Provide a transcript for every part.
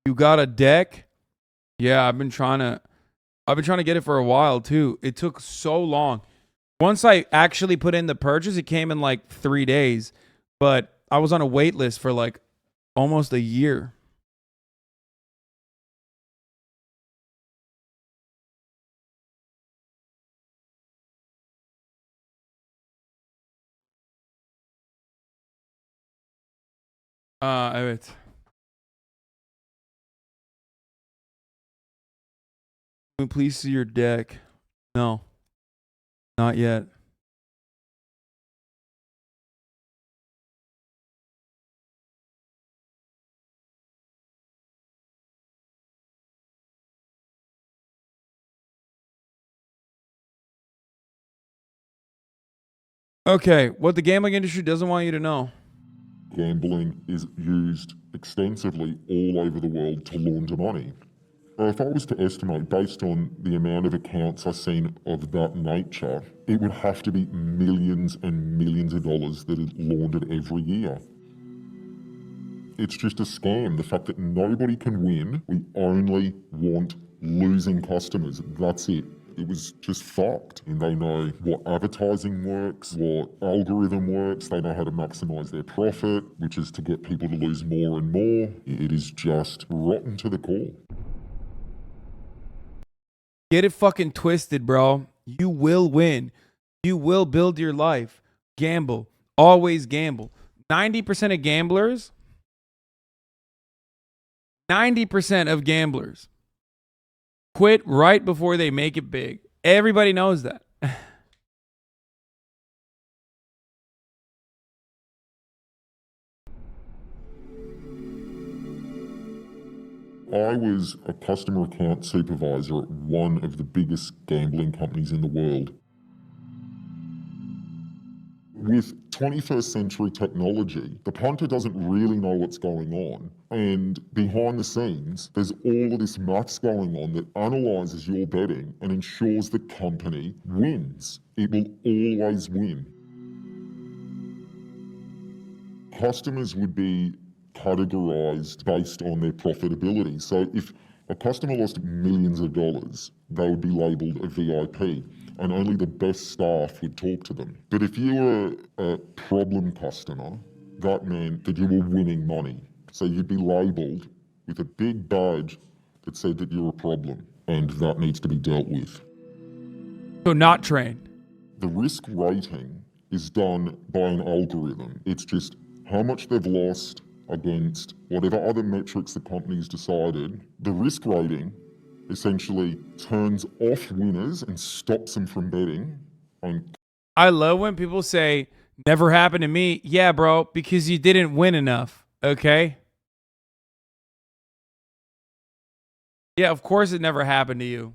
You got a deck? Yeah, I've been trying to get it for a while too. It took so long. Once I actually put in the purchase, it came in like 3 days, but I was on a wait list for like almost a year. Evet. Can we please see your deck? No, not yet. Okay, what the gambling industry doesn't want you to know. Gambling is used extensively all over the world to launder money. If I was to estimate, based on the amount of accounts I've seen of that nature, it would have to be millions and millions of dollars that are laundered every year. It's just a scam. The fact that nobody can win, we only want losing customers. That's it. It was just fucked. And they know what advertising works, what algorithm works. They know how to maximize their profit, which is to get people to lose more and more. It is just rotten to the core. Get it fucking twisted, bro. You will win. You will build your life. Gamble. Always gamble. 90% of gamblers, 90% of gamblers quit right before they make it big. Everybody knows that. I was a customer account supervisor at one of the biggest gambling companies in the world. With 21st century technology, the punter doesn't really know what's going on. And behind the scenes, there's all of this maths going on that analyzes your betting and ensures the company wins. It will always win. Customers would be categorized based on their profitability. So if a customer lost millions of dollars, they would be labeled a VIP, and only the best staff would talk to them. But if you were a problem customer, that meant that you were winning money. So you'd be labeled with a big badge that said that you're a problem, and that needs to be dealt with. So not trained. The risk rating is done by an algorithm. It's just how much they've lost against whatever other metrics the company's decided. The risk rating essentially turns off winners and stops them from betting. And I love when people say, never happened to me. Yeah, bro, because you didn't win enough. Okay? Yeah, of course it never happened to you.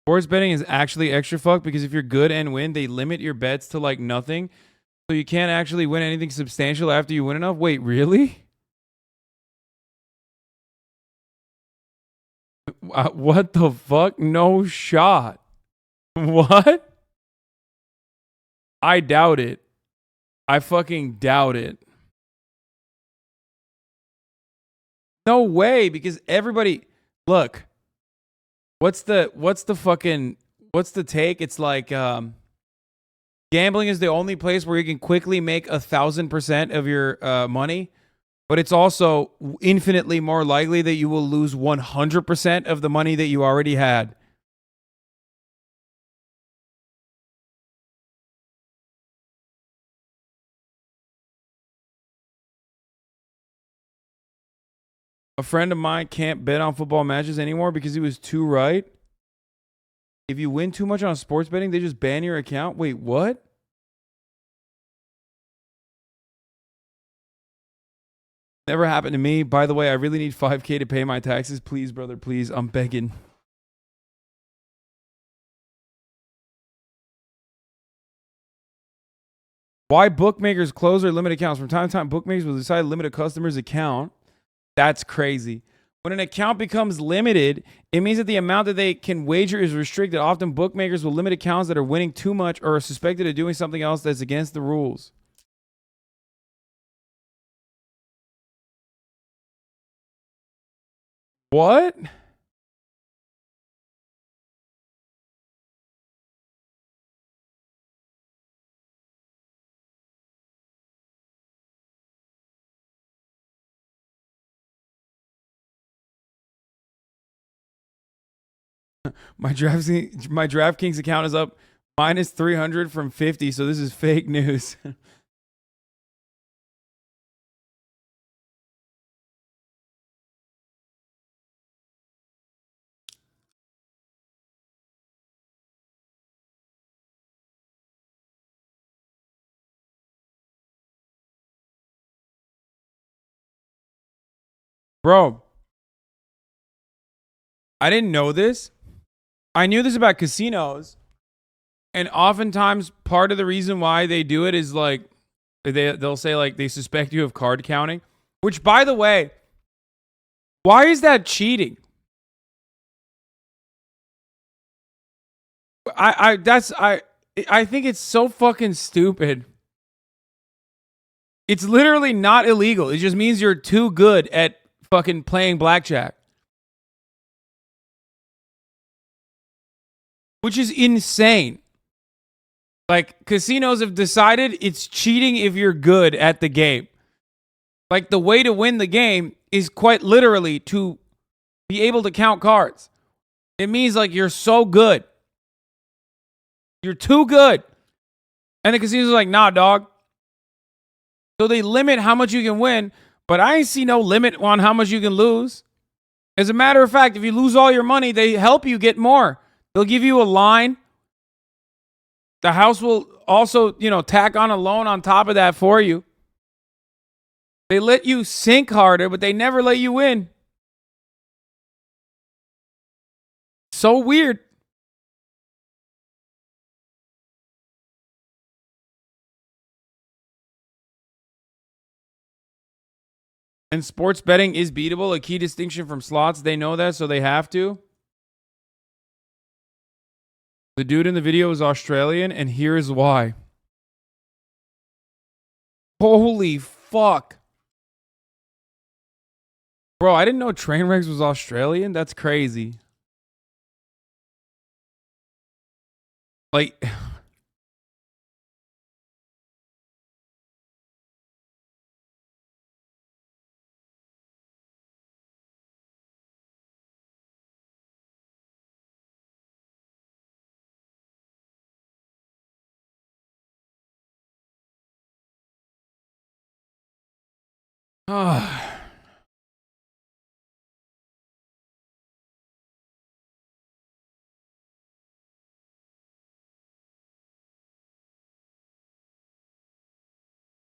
Sports betting is actually extra fucked because if you're good and win, they limit your bets to like nothing. So you can't actually win anything substantial after you win enough. Wait, really? What the fuck? No shot. What? I doubt it. I fucking doubt it. No way, because everybody look. What's the take? It's like gambling is the only place where you can quickly make 1,000% of your money, but it's also infinitely more likely that you will lose 100% of the money that you already had. A friend of mine can't bet on football matches anymore because he was too right. If you win too much on sports betting, they just ban your account. Wait, what? Never happened to me. By the way, I really need $5K to pay my taxes. Please, brother, please. I'm begging. Why bookmakers close their limit accounts? From time to time, bookmakers will decide to limit a customer's account. That's crazy. When an account becomes limited, it means that the amount that they can wager is restricted. Often, bookmakers will limit accounts that are winning too much or are suspected of doing something else that's against the rules. What? My DraftKings account is up minus 300 from 50, so this is fake news. Bro, I didn't know this. I knew this about casinos, and oftentimes part of the reason why they do it is like they'll say like they suspect you of card counting, which by the way, why is that cheating? I think it's so fucking stupid. It's literally not illegal. It just means you're too good at fucking playing blackjack. Which is insane. Like, casinos have decided it's cheating if you're good at the game. Like, the way to win the game is quite literally to be able to count cards. It means, like, you're so good. You're too good. And the casino's like, nah, dog. So they limit how much you can win, but I ain't see no limit on how much you can lose. As a matter of fact, if you lose all your money, they help you get more. They'll give you a line. The house will also, tack on a loan on top of that for you. They let you sink harder, but they never let you win. So weird. And sports betting is beatable, a key distinction from slots. They know that, so they have to. The dude in the video is Australian, and here's why. Holy fuck. Bro, I didn't know Trainwrecks was Australian. That's crazy. Like,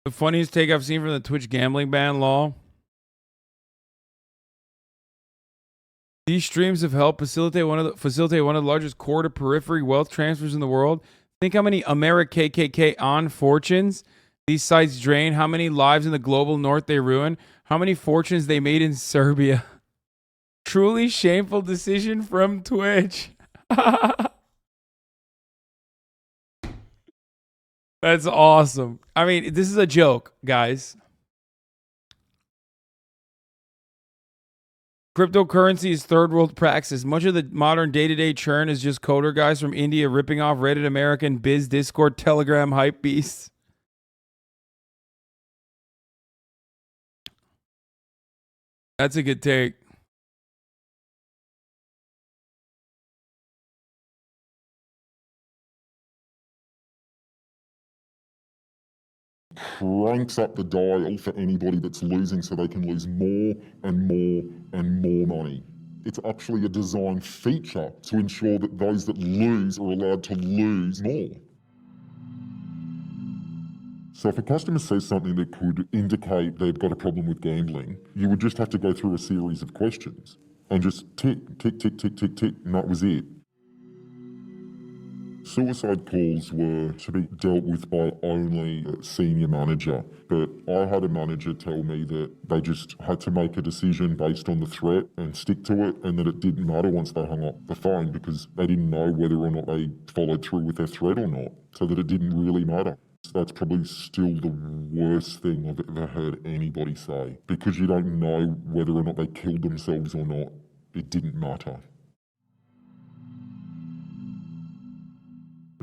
the funniest take I've seen from the Twitch gambling ban law. These streams have helped facilitate one of the largest core to periphery wealth transfers in the world. Think how many KKK on fortunes these sites drain, how many lives in the global north they ruin, how many fortunes they made in Serbia. Truly shameful decision from Twitch. That's awesome. I mean, this is a joke, guys. Cryptocurrency is third world praxis. Much of the modern day-to-day churn is just coder guys from India ripping off Reddit American Biz, Discord, Telegram hype beasts. That's a good take. Cranks up the dial for anybody that's losing so they can lose more and more and more money. It's actually a design feature to ensure that those that lose are allowed to lose more. So if a customer says something that could indicate they've got a problem with gambling, you would just have to go through a series of questions and just tick, tick, tick, tick, tick, tick, and that was it. Suicide calls were to be dealt with by only a senior manager, but I had a manager tell me that they just had to make a decision based on the threat and stick to it, and that it didn't matter once they hung up the phone because they didn't know whether or not they followed through with their threat or not, so that it didn't really matter. So that's probably still the worst thing I've ever heard anybody say, because you don't know whether or not they killed themselves or not. it didn't matter.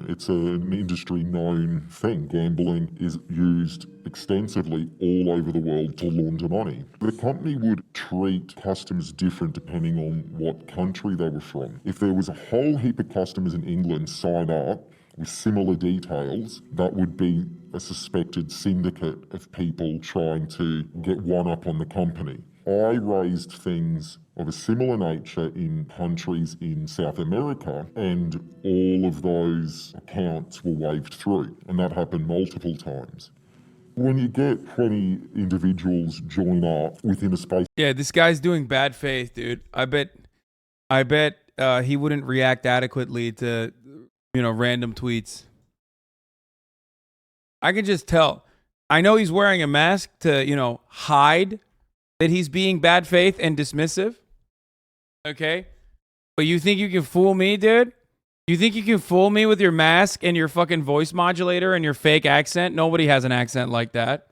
It's an industry known thing. Gambling is used extensively all over the world to launder money. The company would treat customers different depending on what country they were from. If there was a whole heap of customers in England sign up with similar details, that would be a suspected syndicate of people trying to get one up on the company. I raised things of a similar nature in countries in South America, and all of those accounts were waved through, and that happened multiple times. When you get 20 individuals join up within a space... Yeah, this guy's doing bad faith, dude. I bet he wouldn't react adequately to, random tweets. I can just tell. I know he's wearing a mask to, hide that he's being bad faith and dismissive. Okay? But you think you can fool me, dude? You think you can fool me with your mask and your fucking voice modulator and your fake accent? Nobody has an accent like that.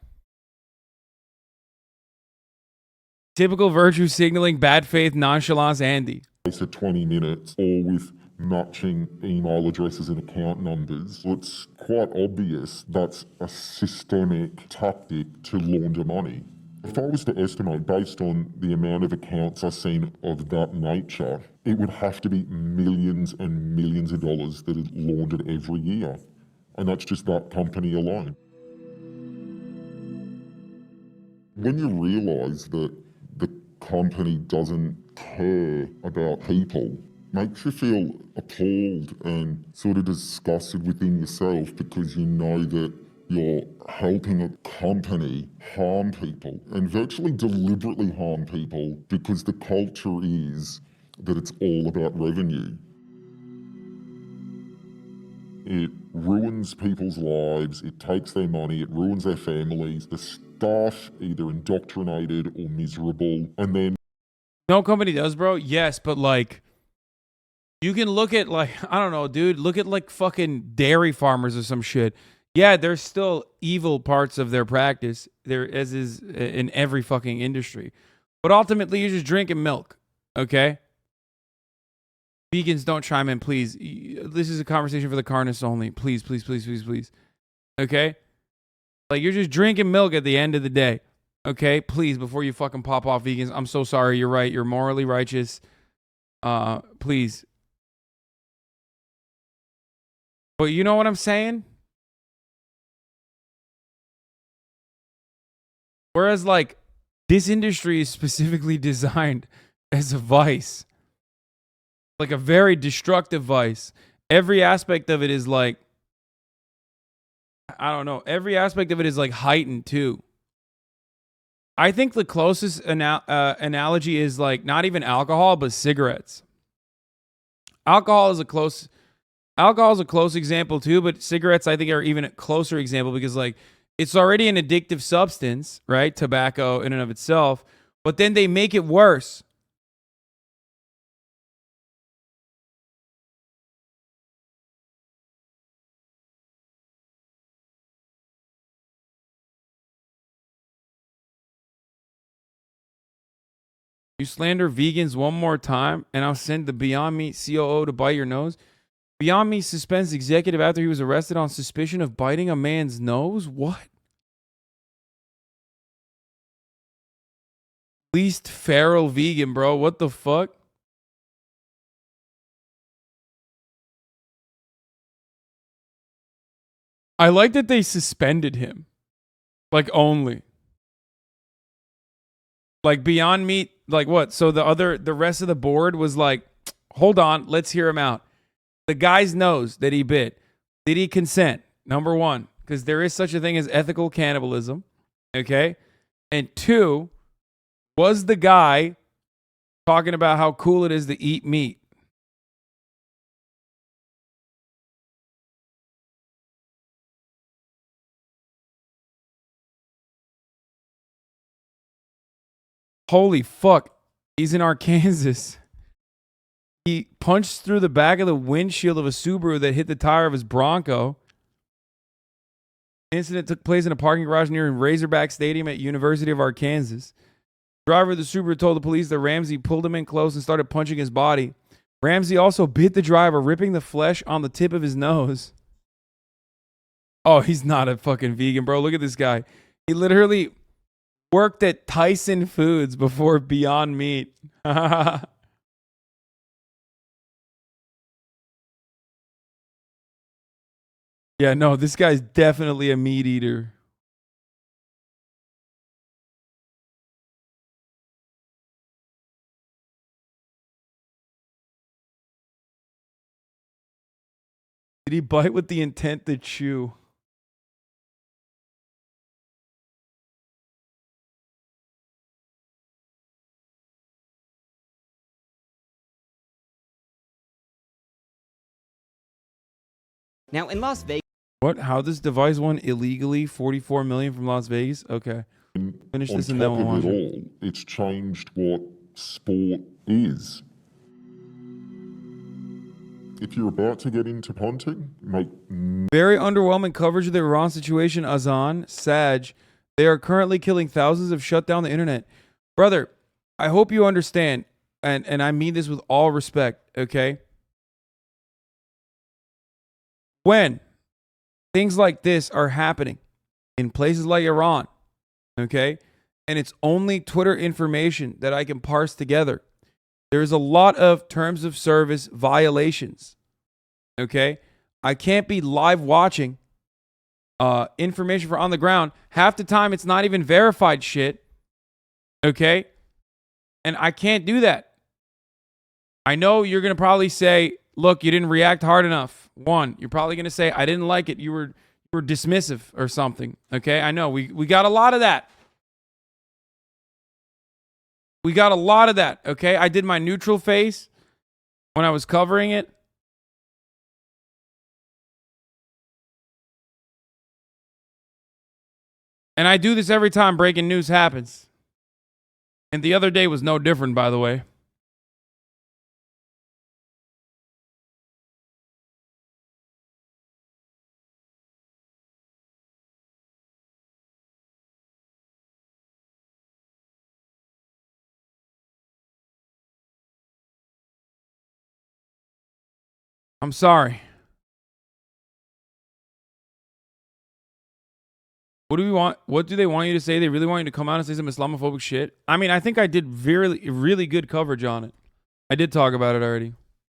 Typical virtue signaling, bad faith, nonchalance, Andy. For 20 minutes, all with matching email addresses and account numbers. It's quite obvious that's a systemic tactic to launder money. If I was to estimate, based on the amount of accounts I've seen of that nature, it would have to be millions and millions of dollars that are laundered every year. And that's just that company alone. When you realise that the company doesn't care about people, makes you feel appalled and sort of disgusted within yourself, because you know that you're helping a company harm people and virtually deliberately harm people because the culture is that it's all about revenue. It ruins people's lives, it takes their money, it ruins their families. The staff either indoctrinated or miserable, and then... No company does, bro. Yes, but you can look at I don't know, dude. Look at fucking dairy farmers or some shit. Yeah, there's still evil parts of their practice, there as is in every fucking industry. But ultimately, you're just drinking milk, okay? Vegans, don't chime in, please. This is a conversation for the carnists only. Please, please, please, please, please. Okay? You're just drinking milk at the end of the day. Okay? Please, before you fucking pop off, vegans, I'm so sorry. You're right. You're morally righteous. Please. But you know what I'm saying? Whereas, this industry is specifically designed as a vice. A very destructive vice. Every aspect of it is I don't know. Every aspect of it is heightened too. I think the closest analogy is not even alcohol, but cigarettes. Alcohol is a close example too, but cigarettes I think are even a closer example because it's already an addictive substance, right? Tobacco in and of itself, but then they make it worse. You slander vegans one more time, and I'll send the Beyond Meat COO to bite your nose. Beyond Meat suspends executive after he was arrested on suspicion of biting a man's nose? What? Least feral vegan, bro. What the fuck? I like that they suspended him. Only. Beyond Meat, what? So the rest of the board was hold on, let's hear him out. The guy's nose that he bit, did he consent? Number one, because there is such a thing as ethical cannibalism, okay? And two, was the guy talking about how cool it is to eat meat? Holy fuck, he's in Arkansas. He punched through the back of the windshield of a Subaru that hit the tire of his Bronco. The incident took place in a parking garage near Razorback Stadium at University of Arkansas. Driver of the Subaru told the police that Ramsey pulled him in close and started punching his body. Ramsey also bit the driver, ripping the flesh on the tip of his nose. Oh, he's not a fucking vegan, bro. Look at this guy. He literally worked at Tyson Foods before Beyond Meat. Yeah, no, this guy's definitely a meat eater. Did he bite with the intent to chew? Now, in Las Vegas, What? How this device won illegally 44 million from Las Vegas? Okay. Finish this and then we'll watch On top of it. it all, it's changed what sport is. If you're about to get into punting, make Very underwhelming coverage of the Iran situation, Azan, Saj. They are currently killing thousands of shut down the internet. Brother, I hope you understand, and I mean this with all respect, okay? When things like this are happening in places like Iran, okay, and it's only Twitter information that I can parse together, there's a lot of terms of service violations, okay? I can't be live watching information for on the ground. Half the time, it's not even verified shit, okay? And I can't do that. I know you're going to probably say, look, you didn't react hard enough. One, you're probably going to say, I didn't like it. You were dismissive or something. Okay, I know. We got a lot of that. We got a lot of that. Okay, I did my neutral face when I was covering it. And I do this every time breaking news happens. And the other day was no different, by the way. I'm sorry. What do we want? What do they want you to say? They really want you to come out and say some Islamophobic shit? I mean, I think I did really good coverage on it. I did talk about it already.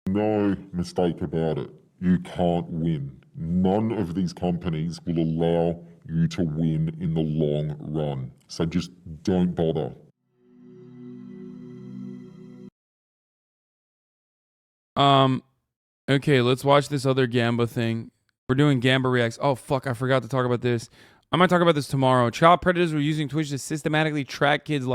no mistake about it. You can't win. None of these companies will allow you to win in the long run. So just don't bother. Okay, let's watch this other Gamba thing. We're doing Gamba reacts. Oh fuck, I forgot to talk about this. I might talk about this tomorrow. Child predators were using Twitch to systematically track kids'